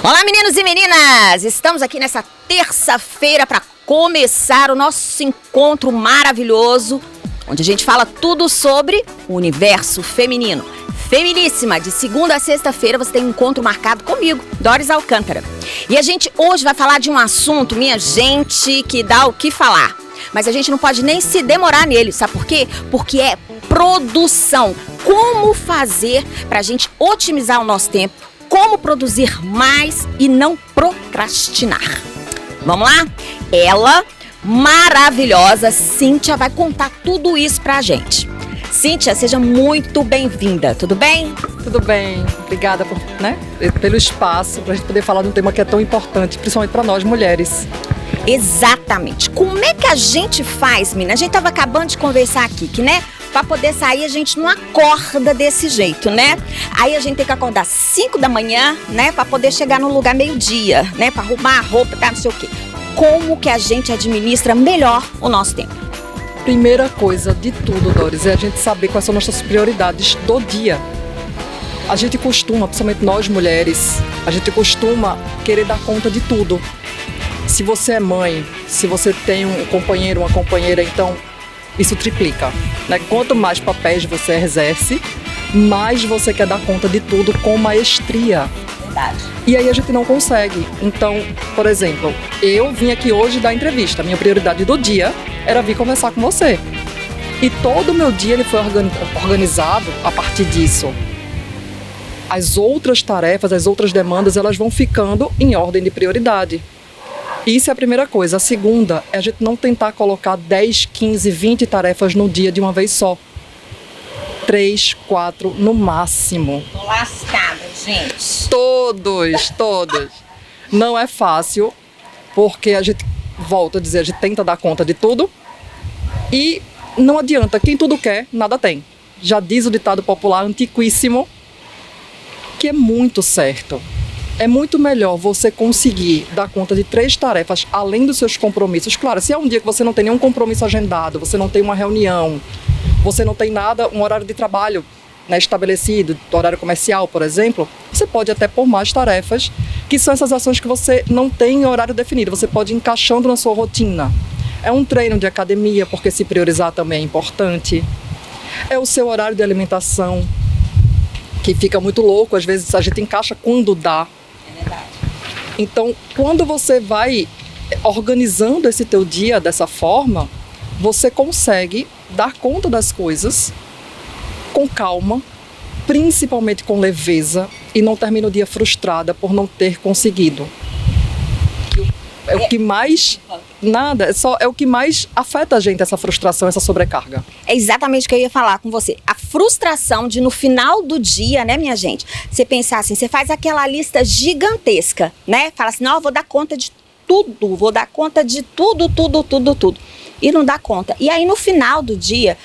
Olá, meninos e meninas! Estamos aqui nessa terça-feira para começar o nosso encontro maravilhoso, onde a gente fala tudo sobre o universo feminino. Feminíssima, de segunda a sexta-feira você tem um encontro marcado comigo, Doris Alcântara. E a gente hoje vai falar de um assunto, minha gente, que dá o que falar. Mas a gente não pode nem se demorar nele, sabe por quê? Porque é produção. Como fazer para a gente otimizar o nosso tempo? Como produzir mais e não procrastinar? Vamos lá? Ela, maravilhosa, Cíntia, vai contar tudo isso pra gente. Cíntia, seja muito bem-vinda, tudo bem? Tudo bem, obrigada pelo espaço, para a gente poder falar de um tema que é tão importante, principalmente para nós mulheres. Exatamente. Como é que a gente faz, menina? A gente estava acabando de conversar aqui, que, né? Para poder sair, a gente não acorda desse jeito, né? Aí a gente tem que acordar 5 da manhã, né? Para poder chegar no lugar meio-dia, né? Para arrumar a roupa, tá? Não sei o quê. Como que a gente administra melhor o nosso tempo? Primeira coisa de tudo, Doris, é a gente saber quais são nossas prioridades do dia. A gente costuma, principalmente nós mulheres, a gente costuma querer dar conta de tudo. Se você é mãe, se você tem um companheiro, uma companheira, então isso triplica, né? Quanto mais papéis você exerce, mais você quer dar conta de tudo com maestria. Verdade. E aí a gente não consegue. Então, por exemplo, eu vim aqui hoje dar entrevista. Minha prioridade do dia era vir conversar com você. E todo o meu dia ele foi organizado a partir disso. As outras tarefas, as outras demandas, elas vão ficando em ordem de prioridade. Isso é a primeira coisa. A segunda é a gente não tentar colocar 10, 15, 20 tarefas no dia de uma vez só. 3, 4 no máximo. Tô lascada, gente. Todos. Não é fácil, porque a gente, volta a dizer, a gente tenta dar conta de tudo e não adianta. Quem tudo quer, nada tem. Já diz o ditado popular antiquíssimo, que é muito certo. É muito melhor você conseguir dar conta de 3 tarefas além dos seus compromissos. Claro, se é um dia que você não tem nenhum compromisso agendado, você não tem uma reunião, você não tem nada, um horário de trabalho, né, estabelecido, horário comercial, por exemplo, você pode até pôr mais tarefas, que são essas ações que você não tem horário definido, você pode ir encaixando na sua rotina. É um treino de academia, porque se priorizar também é importante. É o seu horário de alimentação, que fica muito louco, às vezes a gente encaixa quando dá. É verdade. Então, quando você vai organizando esse teu dia dessa forma, você consegue dar conta das coisas com calma, principalmente com leveza, e não termina o dia frustrada por não ter conseguido. É o que mais... é o que mais afeta a gente, essa frustração, essa sobrecarga. É exatamente o que eu ia falar com você. A frustração de no final do dia, né, minha gente? Você pensar assim, você faz aquela lista gigantesca, né? Fala assim, não, eu vou dar conta de tudo, vou dar conta de tudo. E não dá conta. E aí no final do dia,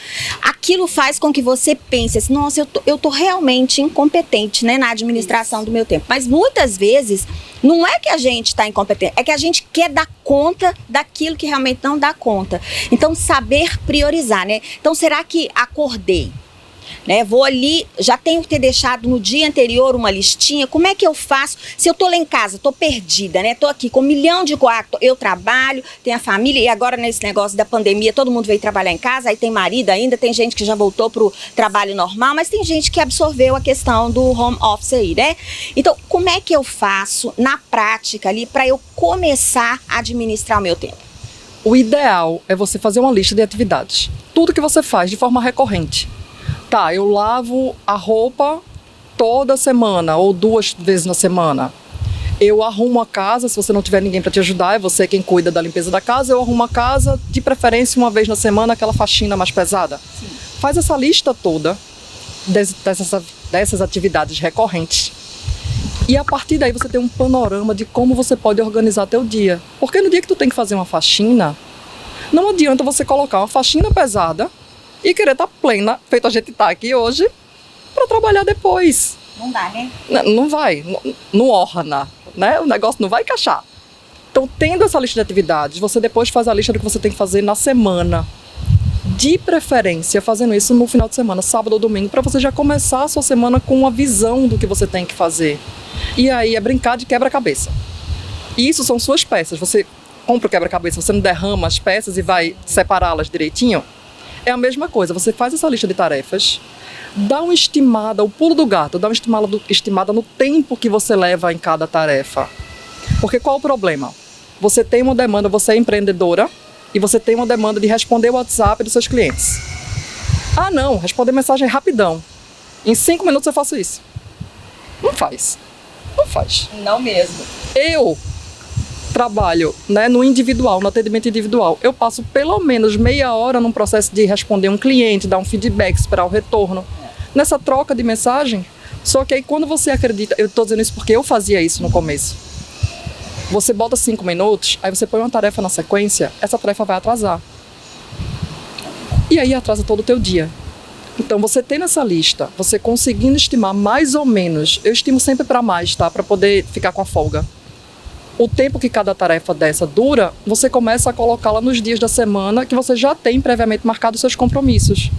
aquilo faz com que você pense assim, nossa, eu tô realmente incompetente, né, na administração do meu tempo. Mas muitas vezes, não é que a gente está incompetente, é que a gente quer dar conta daquilo que realmente não dá conta. Então, saber priorizar, né? Então, será que acordei? Né, vou ali, já tenho que ter deixado no dia anterior uma listinha, como é que eu faço? Se eu tô lá em casa, tô perdida, né? Tô aqui com 1 milhão de coisas, eu trabalho, tenho a família, e agora nesse negócio da pandemia, todo mundo veio trabalhar em casa, aí tem marido ainda, tem gente que já voltou pro trabalho normal, mas tem gente que absorveu a questão do home office aí, né? Então, como é que eu faço na prática ali para eu começar a administrar o meu tempo? O ideal é você fazer uma lista de atividades. Tudo que você faz de forma recorrente. Tá, eu lavo a roupa toda semana ou 2 vezes na semana. Eu arrumo a casa, se você não tiver ninguém para te ajudar, é você quem cuida da limpeza da casa, eu arrumo a casa, de preferência 1 vez na semana, aquela faxina mais pesada. Sim. Faz essa lista toda dessas atividades recorrentes. E a partir daí você tem um panorama de como você pode organizar teu dia. Porque no dia que tu tem que fazer uma faxina, não adianta você colocar uma faxina pesada e querer estar plena, feito a gente está aqui hoje, para trabalhar depois. Não dá, né? Não vai, não orna, né? O negócio não vai encaixar. Então, tendo essa lista de atividades, você depois faz a lista do que você tem que fazer na semana. De preferência, fazendo isso no final de semana, sábado ou domingo, para você já começar a sua semana com uma visão do que você tem que fazer. E aí é brincar de quebra-cabeça. E isso são suas peças. Você compra o quebra-cabeça, você não derrama as peças e vai separá-las direitinho. É a mesma coisa, você faz essa lista de tarefas, dá uma estimada, o pulo do gato, dá uma estimada no tempo que você leva em cada tarefa. Porque qual o problema? Você tem uma demanda, você é empreendedora, e você tem uma demanda de responder o WhatsApp dos seus clientes. Ah, não, responder mensagem rapidão. Em 5 minutos eu faço isso. Não faz. Não faz. Não mesmo. Eu trabalho, né, no individual, no atendimento individual. Eu passo pelo menos meia hora num processo de responder um cliente, dar um feedback, esperar o retorno. Nessa troca de mensagem. Só que aí quando você acredita, eu estou dizendo isso porque eu fazia isso no começo. Você bota 5 minutos, aí você põe uma tarefa na sequência, essa tarefa vai atrasar. E aí atrasa todo o teu dia. Então você tem nessa lista, você conseguindo estimar mais ou menos, eu estimo sempre para mais, tá? Para poder ficar com a folga. O tempo que cada tarefa dessa dura, você começa a colocá-la nos dias da semana que você já tem previamente marcado os seus compromissos.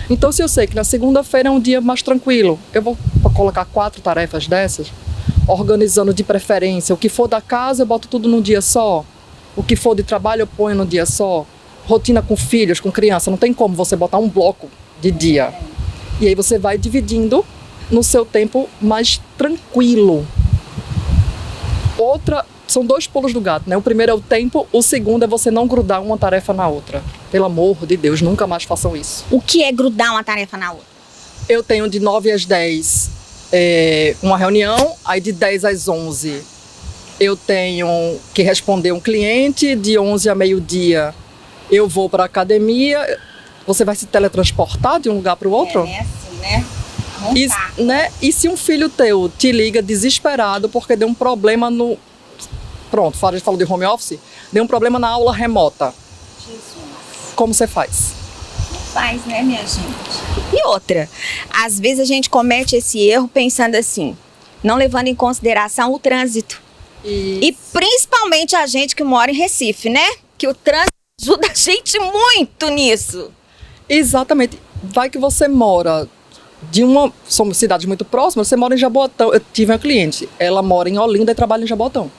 Então se eu sei que na segunda-feira é um dia mais tranquilo, eu vou colocar 4 tarefas dessas, organizando de preferência. O que for da casa eu boto tudo num dia só. O que for de trabalho eu ponho num dia só. Rotina com filhos, com criança, não tem como você botar um bloco de dia. E aí você vai dividindo no seu tempo mais tranquilo. São 2 pulos do gato, né? O primeiro é o tempo, o segundo é você não grudar uma tarefa na outra. Pelo amor de Deus, nunca mais façam isso. O que é grudar uma tarefa na outra? Eu tenho de 9 às 10 uma reunião, aí de 10 às 11 eu tenho que responder um cliente, de 11 a meio-dia eu vou para a academia. Você vai se teletransportar de um lugar para o outro? É, assim, né? E se um filho teu te liga desesperado porque deu um problema no... Pronto, a gente falou de home office, deu um problema na aula remota. Jesus. Como você faz? Faz, né, minha gente? E outra, às vezes a gente comete esse erro pensando assim, não levando em consideração o trânsito. E principalmente a gente que mora em Recife, né? Que o trânsito ajuda a gente muito nisso. Exatamente. Vai que você mora somos cidades muito próximas, você mora em Jaboatão. Eu tive uma cliente, ela mora em Olinda e trabalha em Jaboatão.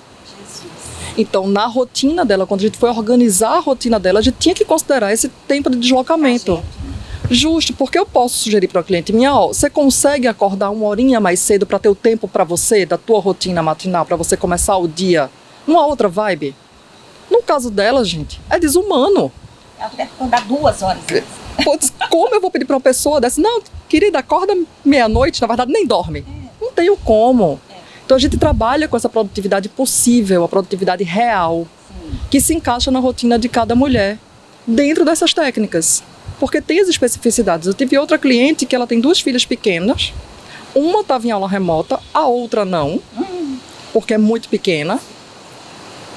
Então, na rotina dela, quando a gente foi organizar a rotina dela, a gente tinha que considerar esse tempo de deslocamento. Justo, porque eu posso sugerir para o cliente minha, você consegue acordar 1 horinha mais cedo para ter o tempo para você, da tua rotina matinal, para você começar o dia numa outra vibe? No caso dela, gente, é desumano. Ela deve acordar 2 horas. Putz, como eu vou pedir para uma pessoa dessa? Não, querida, acorda meia-noite, na verdade nem dorme. Não tenho como. Então a gente trabalha com essa produtividade possível, a produtividade real, que se encaixa na rotina de cada mulher, dentro dessas técnicas. Porque tem as especificidades. Eu tive outra cliente que ela tem 2 filhas pequenas, uma estava em aula remota, a outra não, porque é muito pequena,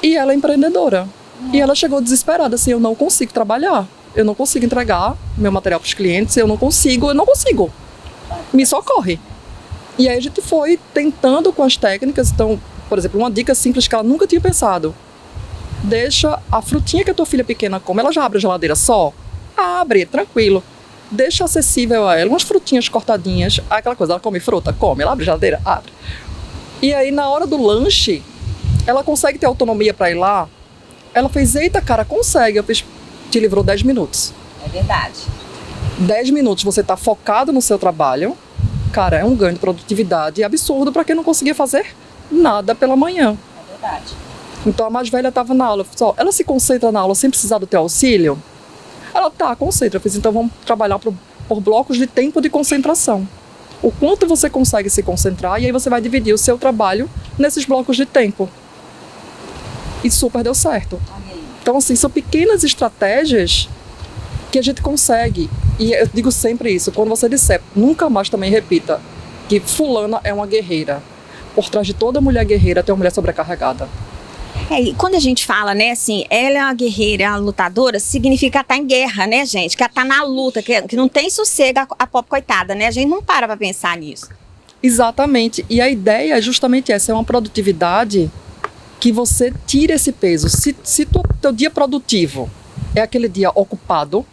e ela é empreendedora. E ela chegou desesperada, assim, eu não consigo trabalhar, eu não consigo entregar meu material para os clientes, eu não consigo, me socorre. E aí a gente foi tentando com as técnicas. Então, por exemplo, uma dica simples que ela nunca tinha pensado. Deixa a frutinha que a tua filha pequena come, ela já abre a geladeira só? Abre, tranquilo. Deixa acessível a ela umas frutinhas cortadinhas. Aquela coisa, ela come fruta? Come. Ela abre a geladeira? Abre. E aí, na hora do lanche, ela consegue ter autonomia para ir lá? Ela fez, eita, cara, consegue. Eu fiz, te livrou 10 minutos. É verdade. 10 minutos você tá focado no seu trabalho. Cara, é um ganho de produtividade absurdo para quem não conseguia fazer nada pela manhã. É verdade. Então a mais velha estava na aula. Ela se concentra na aula sem precisar do teu auxílio? Ela concentra. Eu fiz, então vamos trabalhar por blocos de tempo de concentração. O quanto você consegue se concentrar, e aí você vai dividir o seu trabalho nesses blocos de tempo. E super deu certo. Então, assim, são pequenas estratégias que a gente consegue. E eu digo sempre isso, quando você disser, nunca mais também repita que fulana é uma guerreira. Por trás de toda mulher guerreira tem uma mulher sobrecarregada. E quando a gente fala, né, assim, ela é uma guerreira, é uma lutadora, significa estar em guerra, né, gente? Que ela tá na luta, que não tem sossego a pobre coitada, né? A gente não para pensar nisso. Exatamente. E a ideia é justamente essa, é uma produtividade que você tira esse peso. Se teu dia produtivo é aquele dia ocupado,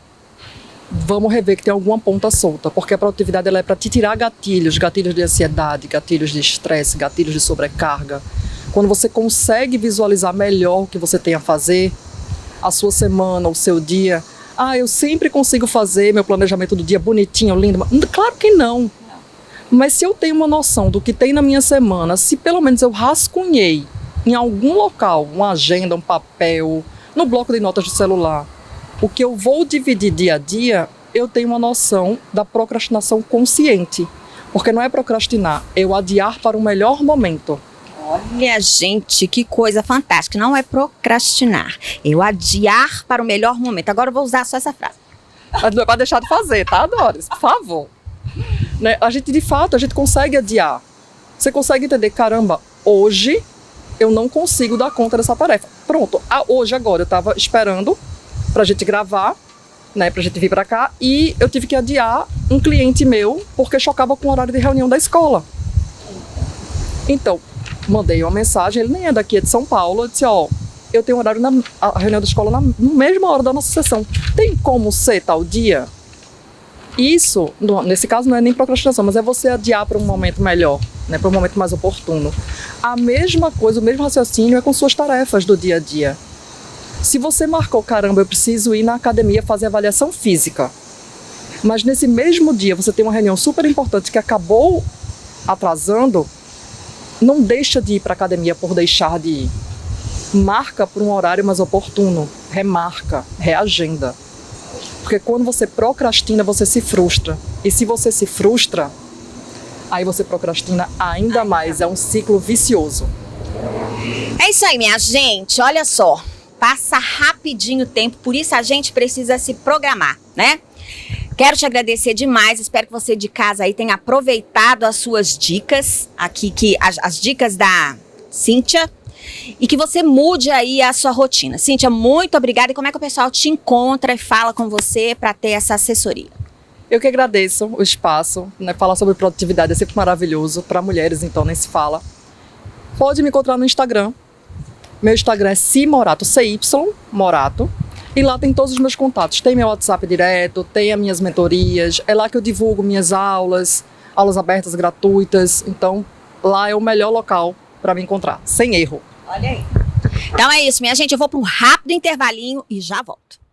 vamos rever que tem alguma ponta solta, porque a produtividade ela é para te tirar gatilhos de ansiedade, gatilhos de estresse, gatilhos de sobrecarga. Quando você consegue visualizar melhor o que você tem a fazer, a sua semana, o seu dia, eu sempre consigo fazer meu planejamento do dia bonitinho, lindo. Claro que não. Mas se eu tenho uma noção do que tem na minha semana, se pelo menos eu rascunhei em algum local, uma agenda, um papel, no bloco de notas do celular, o que eu vou dividir dia a dia, eu tenho uma noção da procrastinação consciente. Porque não é procrastinar, é o adiar para um melhor momento. Olha, gente, que coisa fantástica. Não é procrastinar, é o adiar para o melhor momento. Agora eu vou usar só essa frase. Não é para deixar de fazer, tá, Doris? Por favor. Né? De fato, a gente consegue adiar. Você consegue entender, caramba, hoje eu não consigo dar conta dessa tarefa. Pronto, hoje, agora, eu estava esperando pra gente gravar, né, pra gente vir pra cá, e eu tive que adiar um cliente meu porque chocava com o horário de reunião da escola. Então, mandei uma mensagem, ele nem é daqui, é de São Paulo, eu disse, eu tenho horário a reunião da escola na mesma hora da nossa sessão. Tem como ser tal dia? Isso, nesse caso, não é nem procrastinação, mas é você adiar para um momento melhor, né, para um momento mais oportuno. A mesma coisa, o mesmo raciocínio é com suas tarefas do dia a dia. Se você marcou, caramba, eu preciso ir na academia fazer avaliação física, mas nesse mesmo dia você tem uma reunião super importante que acabou atrasando, não deixa de ir para a academia por deixar de ir. Marca por um horário mais oportuno, remarca, reagenda. Porque quando você procrastina, você se frustra. E se você se frustra, aí você procrastina ainda mais. É um ciclo vicioso. É isso aí, minha gente. Olha só. Passa rapidinho o tempo, por isso a gente precisa se programar, né? Quero te agradecer demais, espero que você de casa aí tenha aproveitado as suas dicas, aqui as dicas da Cíntia, e que você mude aí a sua rotina. Cíntia, muito obrigada. E como é que o pessoal te encontra e fala com você para ter essa assessoria? Eu que agradeço o espaço, né? Falar sobre produtividade é sempre maravilhoso, para mulheres então nem se fala. Pode me encontrar no Instagram. Meu Instagram é Cimorato, CY Morato, e lá tem todos os meus contatos. Tem meu WhatsApp direto, tem as minhas mentorias, é lá que eu divulgo minhas aulas abertas gratuitas. Então, lá é o melhor local para me encontrar, sem erro. Olha aí. Então é isso, minha gente. Eu vou para um rápido intervalinho e já volto.